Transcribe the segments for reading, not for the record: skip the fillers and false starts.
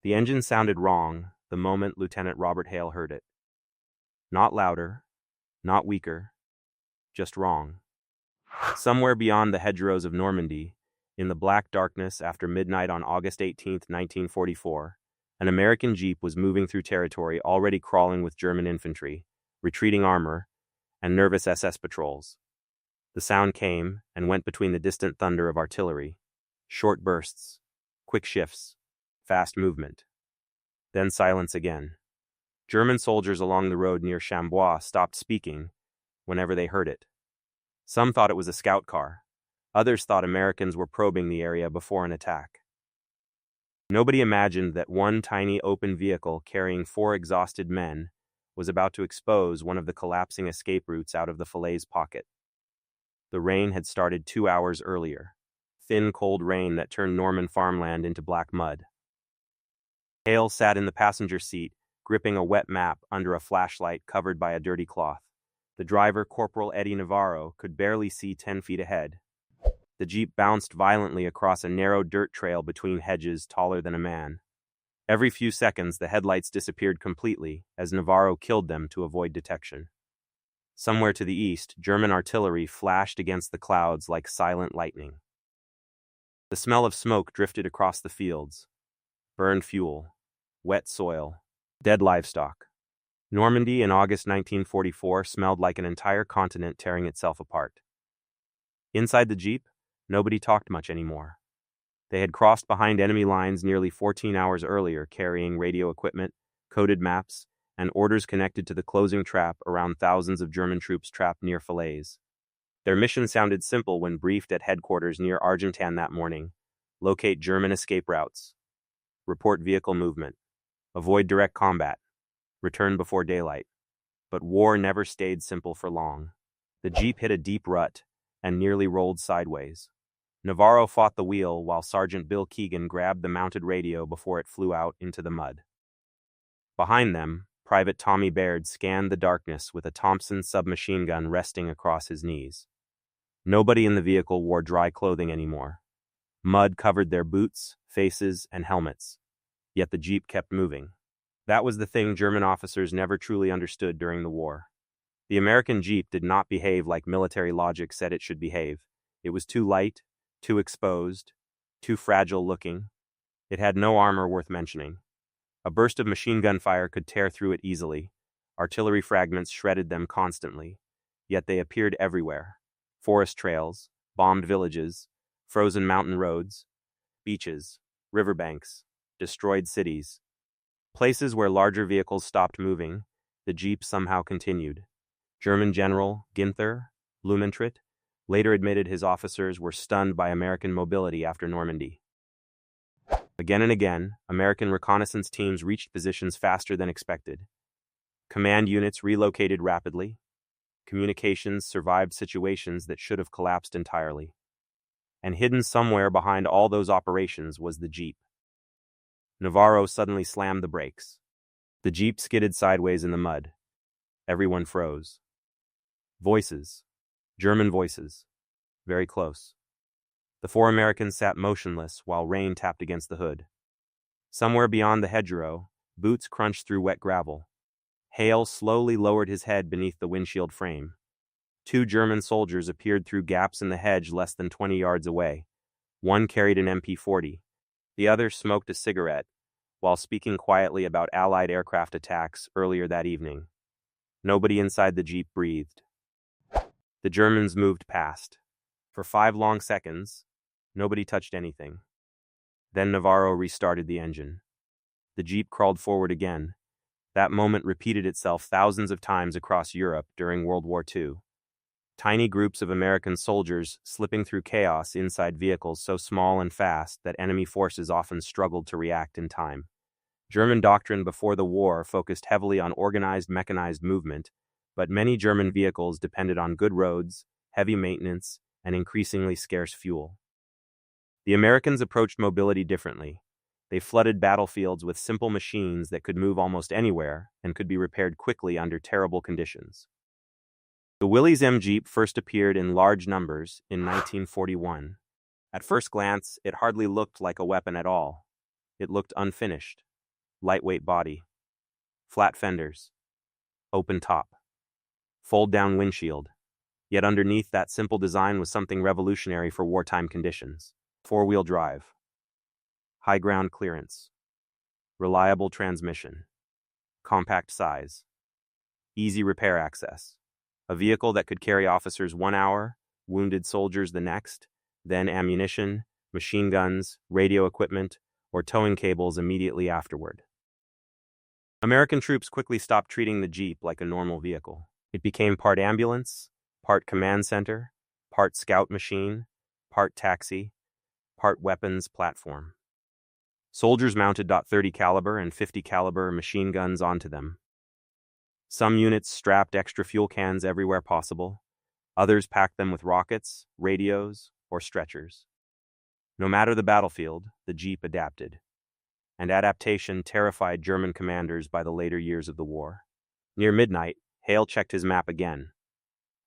The engine sounded wrong the moment Lieutenant Robert Hale heard it. Not louder, not weaker, just wrong. Somewhere beyond the hedgerows of Normandy, in the black darkness after midnight on August 18, 1944, an American jeep was moving through territory already crawling with German infantry, retreating armor, and nervous SS patrols. The sound came and went between the distant thunder of artillery. Short bursts, quick shifts, fast movement. Then silence again. German soldiers along the road near Chambois stopped speaking whenever they heard it. Some thought it was a scout car. Others thought Americans were probing the area before an attack. Nobody imagined that one tiny open vehicle carrying 4 exhausted men was about to expose one of the collapsing escape routes out of the Falaise Pocket. The rain had started 2 hours earlier. Thin, cold rain that turned Norman farmland into black mud. Hale sat in the passenger seat, gripping a wet map under a flashlight covered by a dirty cloth. The driver, Corporal Eddie Navarro, could barely see 10 feet ahead. The jeep bounced violently across a narrow dirt trail between hedges taller than a man. Every few seconds, the headlights disappeared completely as Navarro killed them to avoid detection. Somewhere to the east, German artillery flashed against the clouds like silent lightning. The smell of smoke drifted across the fields. Burned fuel, wet soil, dead livestock. Normandy in August 1944 smelled like an entire continent tearing itself apart. Inside the jeep, nobody talked much anymore. They had crossed behind enemy lines nearly 14 hours earlier, carrying radio equipment, coded maps, and orders connected to the closing trap around thousands of German troops trapped near Falaise. Their mission sounded simple when briefed at headquarters near Argentan that morning: locate German escape routes, report vehicle movement, avoid direct combat, return before daylight. But war never stayed simple for long. The jeep hit a deep rut and nearly rolled sideways. Navarro fought the wheel while Sergeant Bill Keegan grabbed the mounted radio before it flew out into the mud. Behind them, Private Tommy Baird scanned the darkness with a Thompson submachine gun resting across his knees. Nobody in the vehicle wore dry clothing anymore. Mud covered their boots, faces, and helmets. Yet the jeep kept moving. That was the thing German officers never truly understood during the war. The American jeep did not behave like military logic said it should behave. It was too light, too exposed, too fragile looking. It had no armor worth mentioning. A burst of machine gun fire could tear through it easily. Artillery fragments shredded them constantly. Yet they appeared everywhere. Forest trails, bombed villages, frozen mountain roads, beaches, riverbanks, destroyed cities. Places where larger vehicles stopped moving, the jeep somehow continued. German General Günther Blumentritt later admitted his officers were stunned by American mobility after Normandy. Again and again, American reconnaissance teams reached positions faster than expected. Command units relocated rapidly. Communications survived situations that should have collapsed entirely. And hidden somewhere behind all those operations was the jeep. Navarro suddenly slammed the brakes. The jeep skidded sideways in the mud. Everyone froze. Voices. German voices. Very close. The 4 Americans sat motionless while rain tapped against the hood. Somewhere beyond the hedgerow, boots crunched through wet gravel. Hale slowly lowered his head beneath the windshield frame. 2 German soldiers appeared through gaps in the hedge less than 20 yards away. One carried an MP-40. The other smoked a cigarette while speaking quietly about Allied aircraft attacks earlier that evening. Nobody inside the jeep breathed. The Germans moved past. For 5 long seconds, nobody touched anything. Then Navarro restarted the engine. The jeep crawled forward again. That moment repeated itself thousands of times across Europe during World War II. Tiny groups of American soldiers slipping through chaos inside vehicles so small and fast that enemy forces often struggled to react in time. German doctrine before the war focused heavily on organized mechanized movement, but many German vehicles depended on good roads, heavy maintenance, and increasingly scarce fuel. The Americans approached mobility differently. They flooded battlefields with simple machines that could move almost anywhere and could be repaired quickly under terrible conditions. The Willys M Jeep first appeared in large numbers in 1941. At first glance, it hardly looked like a weapon at all. It looked unfinished, lightweight body, flat fenders, open top, fold-down windshield. Yet underneath that simple design was something revolutionary for wartime conditions. Four-wheel drive, high ground clearance, reliable transmission, compact size, easy repair access. A vehicle that could carry officers 1 hour, wounded soldiers the next, then ammunition, machine guns, radio equipment, or towing cables immediately afterward. American troops quickly stopped treating the Jeep like a normal vehicle. It became part ambulance, part command center, part scout machine, part taxi, part weapons platform. Soldiers mounted .30 caliber and .50 caliber machine guns onto them. Some units strapped extra fuel cans everywhere possible. Others packed them with rockets, radios, or stretchers. No matter the battlefield, the Jeep adapted. And adaptation terrified German commanders by the later years of the war. Near midnight, Hale checked his map again.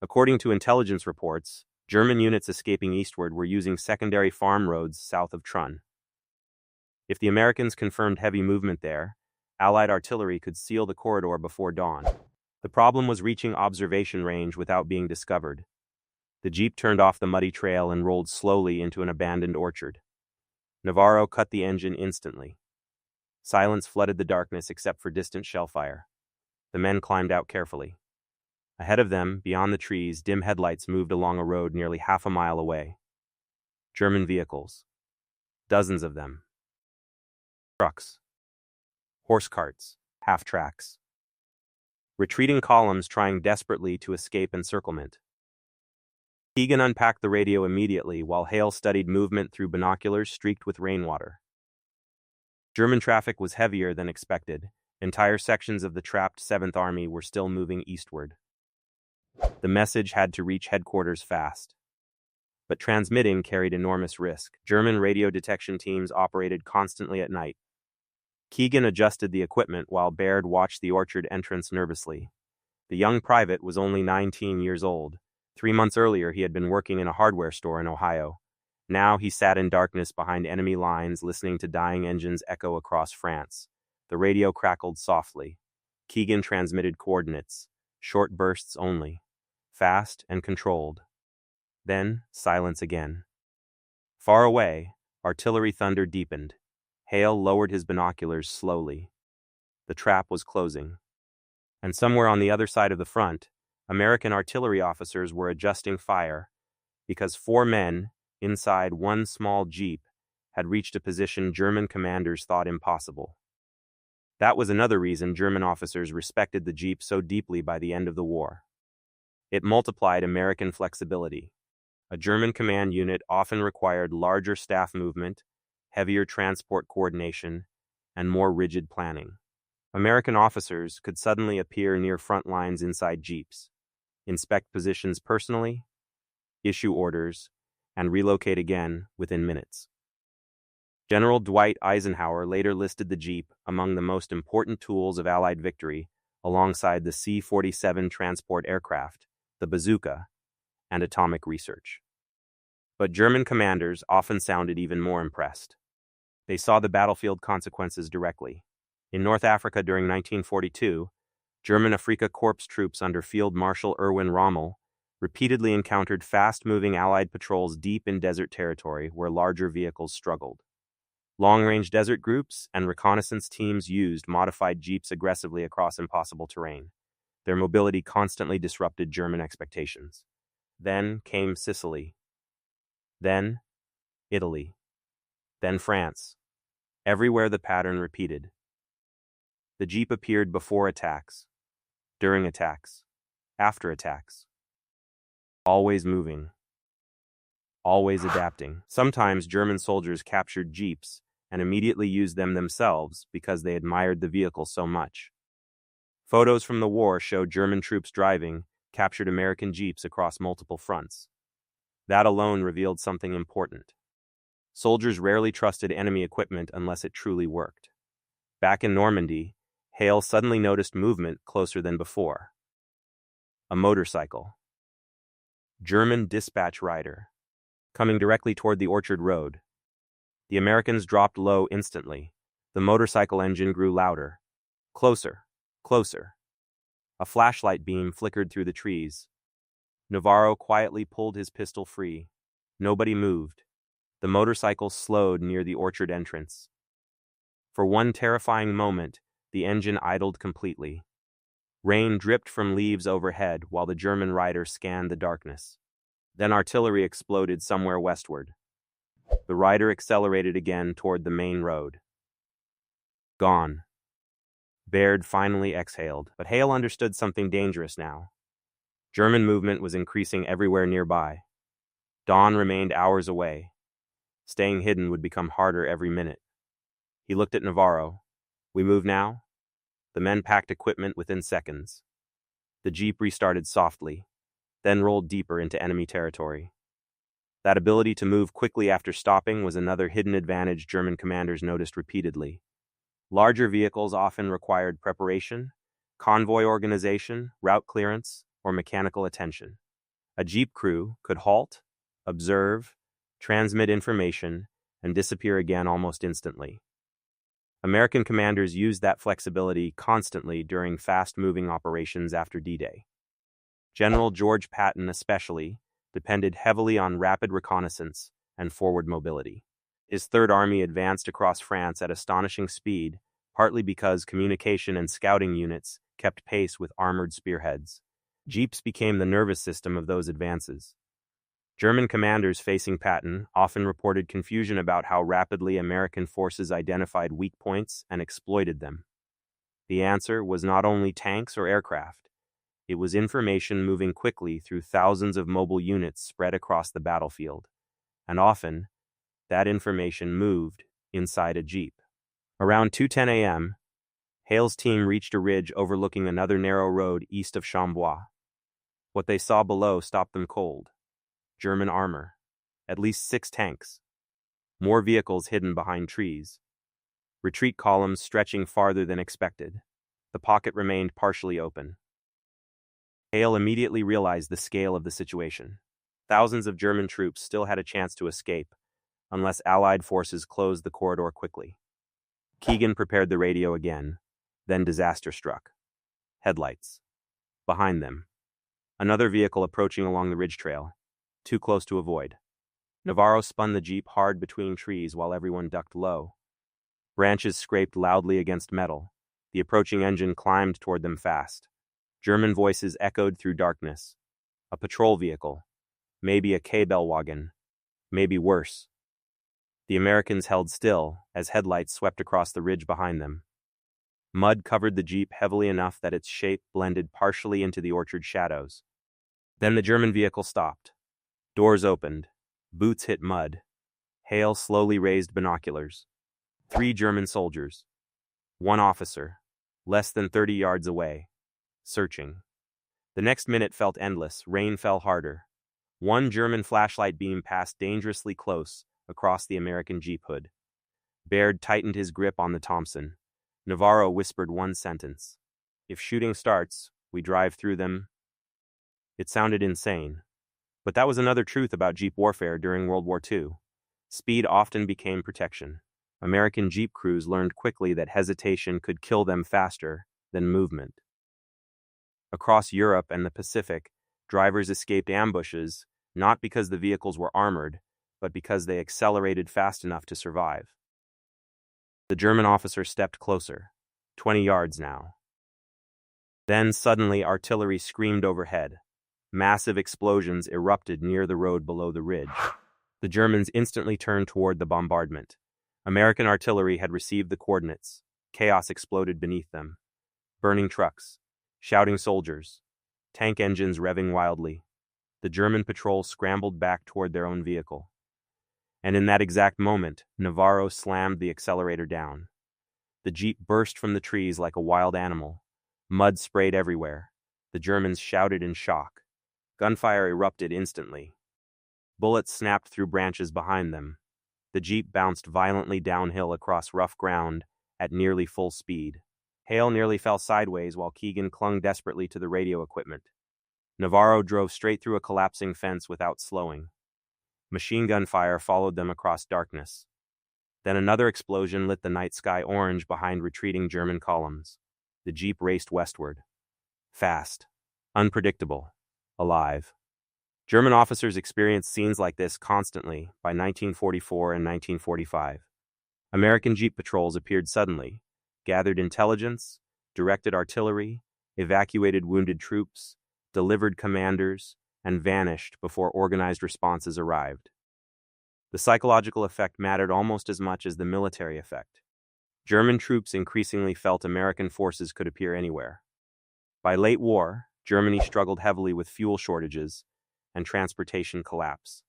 According to intelligence reports, German units escaping eastward were using secondary farm roads south of Trun. If the Americans confirmed heavy movement there, Allied artillery could seal the corridor before dawn. The problem was reaching observation range without being discovered. The Jeep turned off the muddy trail and rolled slowly into an abandoned orchard. Navarro cut the engine instantly. Silence flooded the darkness except for distant shell fire. The men climbed out carefully. Ahead of them, beyond the trees, dim headlights moved along a road nearly half a mile away. German vehicles. Dozens of them. Trucks. Horse carts. Half-tracks. Retreating columns trying desperately to escape encirclement. Keegan unpacked the radio immediately while Hale studied movement through binoculars streaked with rainwater. German traffic was heavier than expected. Entire sections of the trapped 7th Army were still moving eastward. The message had to reach headquarters fast. But transmitting carried enormous risk. German radio detection teams operated constantly at night. Keegan adjusted the equipment while Baird watched the orchard entrance nervously. The young private was only 19 years old. 3 months earlier, he had been working in a hardware store in Ohio. Now he sat in darkness behind enemy lines, listening to dying engines echo across France. The radio crackled softly. Keegan transmitted coordinates, short bursts only, fast and controlled. Then, silence again. Far away, artillery thunder deepened. Hale lowered his binoculars slowly. The trap was closing. And somewhere on the other side of the front, American artillery officers were adjusting fire because 4 men inside one small Jeep had reached a position German commanders thought impossible. That was another reason German officers respected the Jeep so deeply by the end of the war. It multiplied American flexibility. A German command unit often required larger staff movement, heavier transport coordination, and more rigid planning. American officers could suddenly appear near front lines inside Jeeps, inspect positions personally, issue orders, and relocate again within minutes. General Dwight Eisenhower later listed the Jeep among the most important tools of Allied victory, alongside the C-47 transport aircraft, the bazooka, and atomic research. But German commanders often sounded even more impressed. They saw the battlefield consequences directly. In North Africa during 1942, German Afrika Korps troops under Field Marshal Erwin Rommel repeatedly encountered fast-moving Allied patrols deep in desert territory where larger vehicles struggled. Long-range desert groups and reconnaissance teams used modified Jeeps aggressively across impossible terrain. Their mobility constantly disrupted German expectations. Then came Sicily. Then Italy. Then France. Everywhere the pattern repeated. The Jeep appeared before attacks, during attacks, after attacks. Always moving. Always adapting. Sometimes German soldiers captured Jeeps and immediately used them themselves because they admired the vehicle so much. Photos from the war show German troops driving captured American Jeeps across multiple fronts. That alone revealed something important. Soldiers rarely trusted enemy equipment unless it truly worked. Back in Normandy, Hale suddenly noticed movement closer than before. A motorcycle. German dispatch rider. Coming directly toward the orchard road. The Americans dropped low instantly. The motorcycle engine grew louder. Closer. Closer. A flashlight beam flickered through the trees. Navarro quietly pulled his pistol free. Nobody moved. The motorcycle slowed near the orchard entrance. For one terrifying moment, the engine idled completely. Rain dripped from leaves overhead while the German rider scanned the darkness. Then artillery exploded somewhere westward. The rider accelerated again toward the main road. Gone. Baird finally exhaled, but Hale understood something dangerous now. German movement was increasing everywhere nearby. Dawn remained hours away. Staying hidden would become harder every minute. He looked at Navarro. We move now? The men packed equipment within seconds. The jeep restarted softly, then rolled deeper into enemy territory. That ability to move quickly after stopping was another hidden advantage German commanders noticed repeatedly. Larger vehicles often required preparation, convoy organization, route clearance, or mechanical attention. A jeep crew could halt, observe, transmit information, and disappear again almost instantly. American commanders used that flexibility constantly during fast-moving operations after D-Day. General George Patton especially depended heavily on rapid reconnaissance and forward mobility. His Third Army advanced across France at astonishing speed, partly because communication and scouting units kept pace with armored spearheads. Jeeps became the nervous system of those advances. German commanders facing Patton often reported confusion about how rapidly American forces identified weak points and exploited them. The answer was not only tanks or aircraft. It was information moving quickly through thousands of mobile units spread across the battlefield. And often, that information moved inside a jeep. Around 2:10 a.m., Hale's team reached a ridge overlooking another narrow road east of Chambois. What they saw below stopped them cold. German armor. At least 6 tanks. More vehicles hidden behind trees. Retreat columns stretching farther than expected. The pocket remained partially open. Hale immediately realized the scale of the situation. Thousands of German troops still had a chance to escape, unless Allied forces closed the corridor quickly. Keegan prepared the radio again. Then disaster struck. Headlights. Behind them. Another vehicle approaching along the ridge trail. Too close to avoid. Navarro spun the jeep hard between trees while everyone ducked low. Branches scraped loudly against metal. The approaching engine climbed toward them fast. German voices echoed through darkness. A patrol vehicle. Maybe a K-Bell wagon. Maybe worse. The Americans held still as headlights swept across the ridge behind them. Mud covered the jeep heavily enough that its shape blended partially into the orchard shadows. Then the German vehicle stopped. Doors opened. Boots hit mud. Hale slowly raised binoculars. 3 German soldiers. 1 officer. Less than 30 yards away. Searching. The next minute felt endless. Rain fell harder. 1 German flashlight beam passed dangerously close across the American jeep hood. Baird tightened his grip on the Thompson. Navarro whispered one sentence. If shooting starts, we drive through them. It sounded insane. But that was another truth about jeep warfare during World War II. Speed often became protection. American jeep crews learned quickly that hesitation could kill them faster than movement. Across Europe and the Pacific, drivers escaped ambushes not because the vehicles were armored, but because they accelerated fast enough to survive. The German officer stepped closer, 20 yards now. Then suddenly artillery screamed overhead. Massive explosions erupted near the road below the ridge. The Germans instantly turned toward the bombardment. American artillery had received the coordinates. Chaos exploded beneath them. Burning trucks, shouting soldiers, tank engines revving wildly. The German patrol scrambled back toward their own vehicle. And in that exact moment, Navarro slammed the accelerator down. The jeep burst from the trees like a wild animal. Mud sprayed everywhere. The Germans shouted in shock. Gunfire erupted instantly. Bullets snapped through branches behind them. The jeep bounced violently downhill across rough ground at nearly full speed. Hale nearly fell sideways while Keegan clung desperately to the radio equipment. Navarro drove straight through a collapsing fence without slowing. Machine gun fire followed them across darkness. Then another explosion lit the night sky orange behind retreating German columns. The Jeep raced westward. Fast. Unpredictable. Alive. German officers experienced scenes like this constantly by 1944 and 1945. American Jeep patrols appeared suddenly, gathered intelligence, directed artillery, evacuated wounded troops, delivered commanders, and vanished before organized responses arrived. The psychological effect mattered almost as much as the military effect. German troops increasingly felt American forces could appear anywhere. By late war, Germany struggled heavily with fuel shortages and transportation collapse.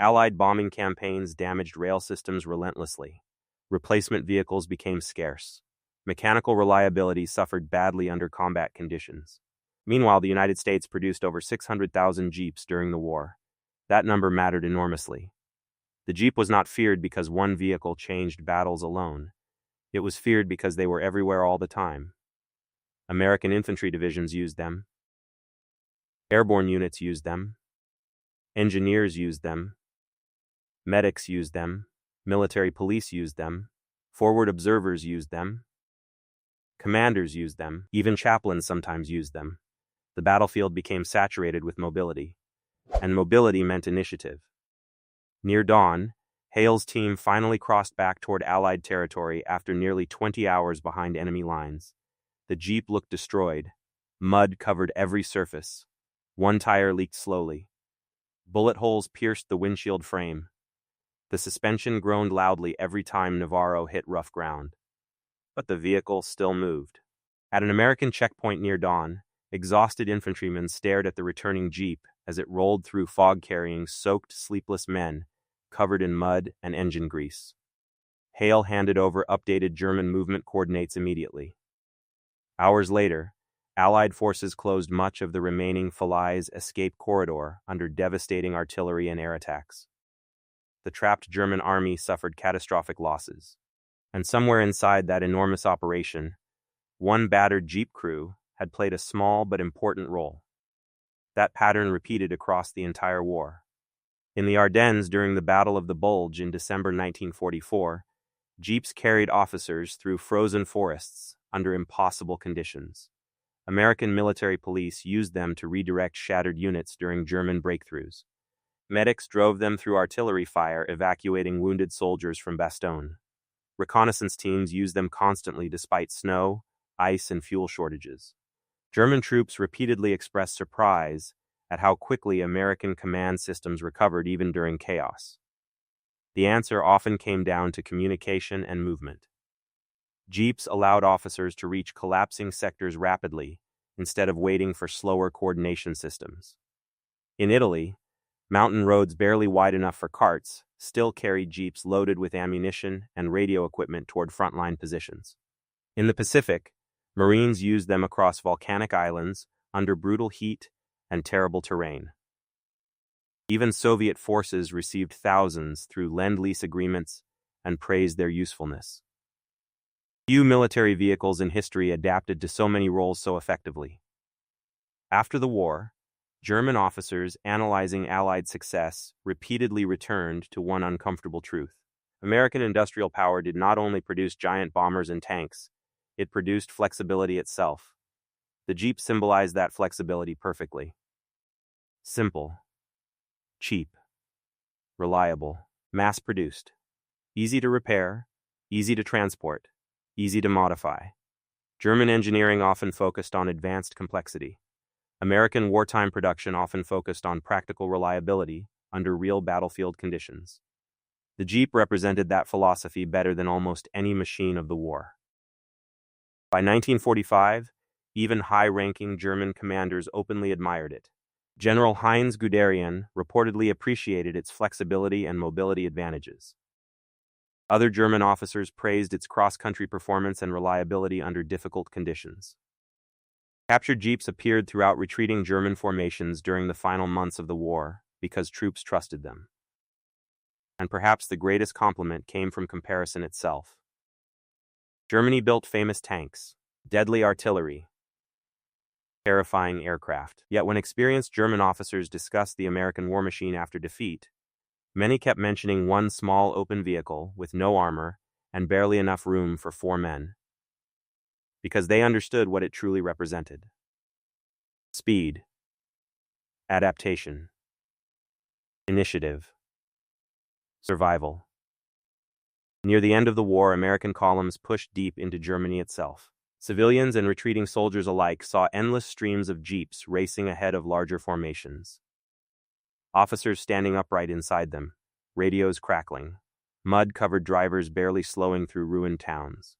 Allied bombing campaigns damaged rail systems relentlessly. Replacement vehicles became scarce. Mechanical reliability suffered badly under combat conditions. Meanwhile, the United States produced over 600,000 Jeeps during the war. That number mattered enormously. The Jeep was not feared because one vehicle changed battles alone. It was feared because they were everywhere all the time. American infantry divisions used them. Airborne units used them. Engineers used them. Medics used them. Military police used them. Forward observers used them. Commanders used them. Even chaplains sometimes used them. The battlefield became saturated with mobility. And mobility meant initiative. Near dawn, Hale's team finally crossed back toward Allied territory after nearly 20 hours behind enemy lines. The Jeep looked destroyed. Mud covered every surface. One tire leaked slowly. Bullet holes pierced the windshield frame. The suspension groaned loudly every time Navarro hit rough ground. But the vehicle still moved. At an American checkpoint near dawn, exhausted infantrymen stared at the returning Jeep as it rolled through fog carrying soaked, sleepless men covered in mud and engine grease. Hale handed over updated German movement coordinates immediately. Hours later, Allied forces closed much of the remaining Falaise escape corridor under devastating artillery and air attacks. The trapped German army suffered catastrophic losses. And somewhere inside that enormous operation, one battered Jeep crew had played a small but important role. That pattern repeated across the entire war. In the Ardennes during the Battle of the Bulge in December 1944, Jeeps carried officers through frozen forests under impossible conditions. American military police used them to redirect shattered units during German breakthroughs. Medics drove them through artillery fire, evacuating wounded soldiers from Bastogne. Reconnaissance teams used them constantly despite snow, ice, and fuel shortages. German troops repeatedly expressed surprise at how quickly American command systems recovered even during chaos. The answer often came down to communication and movement. Jeeps allowed officers to reach collapsing sectors rapidly instead of waiting for slower coordination systems. In Italy, mountain roads barely wide enough for carts still carried Jeeps loaded with ammunition and radio equipment toward frontline positions. In the Pacific, Marines used them across volcanic islands under brutal heat and terrible terrain. Even Soviet forces received thousands through Lend-Lease agreements and praised their usefulness. Few military vehicles in history adapted to so many roles so effectively. After the war, German officers analyzing Allied success repeatedly returned to one uncomfortable truth. American industrial power did not only produce giant bombers and tanks, it produced flexibility itself. The Jeep symbolized that flexibility perfectly. Simple, cheap, reliable, mass-produced, easy to repair, easy to transport, easy to modify. German engineering often focused on advanced complexity. American wartime production often focused on practical reliability under real battlefield conditions. The Jeep represented that philosophy better than almost any machine of the war. By 1945, even high-ranking German commanders openly admired it. General Heinz Guderian reportedly appreciated its flexibility and mobility advantages. Other German officers praised its cross-country performance and reliability under difficult conditions. Captured Jeeps appeared throughout retreating German formations during the final months of the war because troops trusted them. And perhaps the greatest compliment came from comparison itself. Germany built famous tanks, deadly artillery, terrifying aircraft. Yet when experienced German officers discussed the American war machine after defeat, Many kept mentioning one small open vehicle with no armor and barely enough room for 4 men, because they understood what it truly represented. Speed, adaptation, initiative, survival. Near the end of the war, American columns pushed deep into Germany itself. Civilians and retreating soldiers alike saw endless streams of jeeps racing ahead of larger formations. Officers standing upright inside them, radios crackling, mud-covered drivers barely slowing through ruined towns.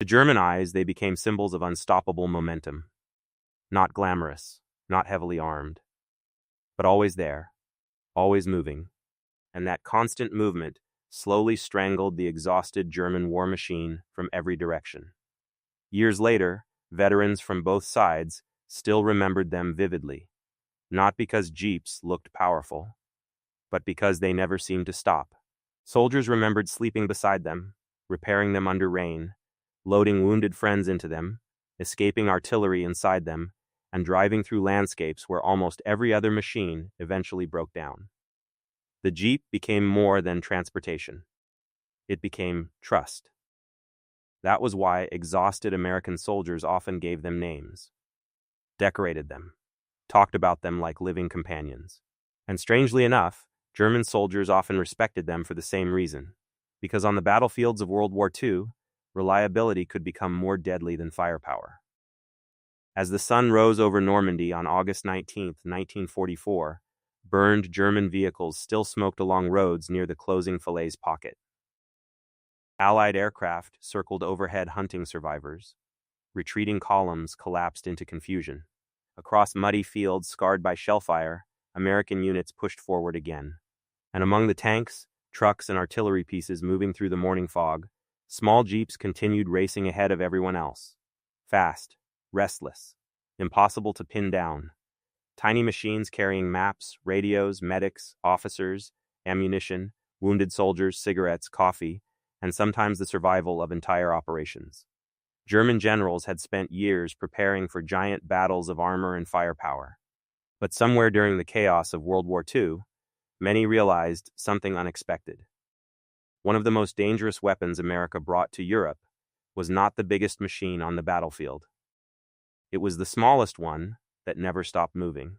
To German eyes, they became symbols of unstoppable momentum. Not glamorous, not heavily armed, but always there, always moving. And that constant movement slowly strangled the exhausted German war machine from every direction. Years later, veterans from both sides still remembered them vividly, not because jeeps looked powerful, but because they never seemed to stop. Soldiers remembered sleeping beside them, repairing them under rain, loading wounded friends into them, escaping artillery inside them, and driving through landscapes where almost every other machine eventually broke down. The jeep became more than transportation. It became trust. That was why exhausted American soldiers often gave them names, decorated them, talked about them like living companions. And strangely enough, German soldiers often respected them for the same reason, because on the battlefields of World War II, reliability could become more deadly than firepower. As the sun rose over Normandy on August 19, 1944, burned German vehicles still smoked along roads near the closing Falaise Pocket. Allied aircraft circled overhead hunting survivors. Retreating columns collapsed into confusion. Across muddy fields scarred by shellfire, American units pushed forward again. And among the tanks, trucks, and artillery pieces moving through the morning fog, small jeeps continued racing ahead of everyone else. Fast, restless, impossible to pin down. Tiny machines carrying maps, radios, medics, officers, ammunition, wounded soldiers, cigarettes, coffee, and sometimes the survival of entire operations. German generals had spent years preparing for giant battles of armor and firepower. But somewhere during the chaos of World War II, many realized something unexpected. One of the most dangerous weapons America brought to Europe was not the biggest machine on the battlefield. It was the smallest one that never stopped moving.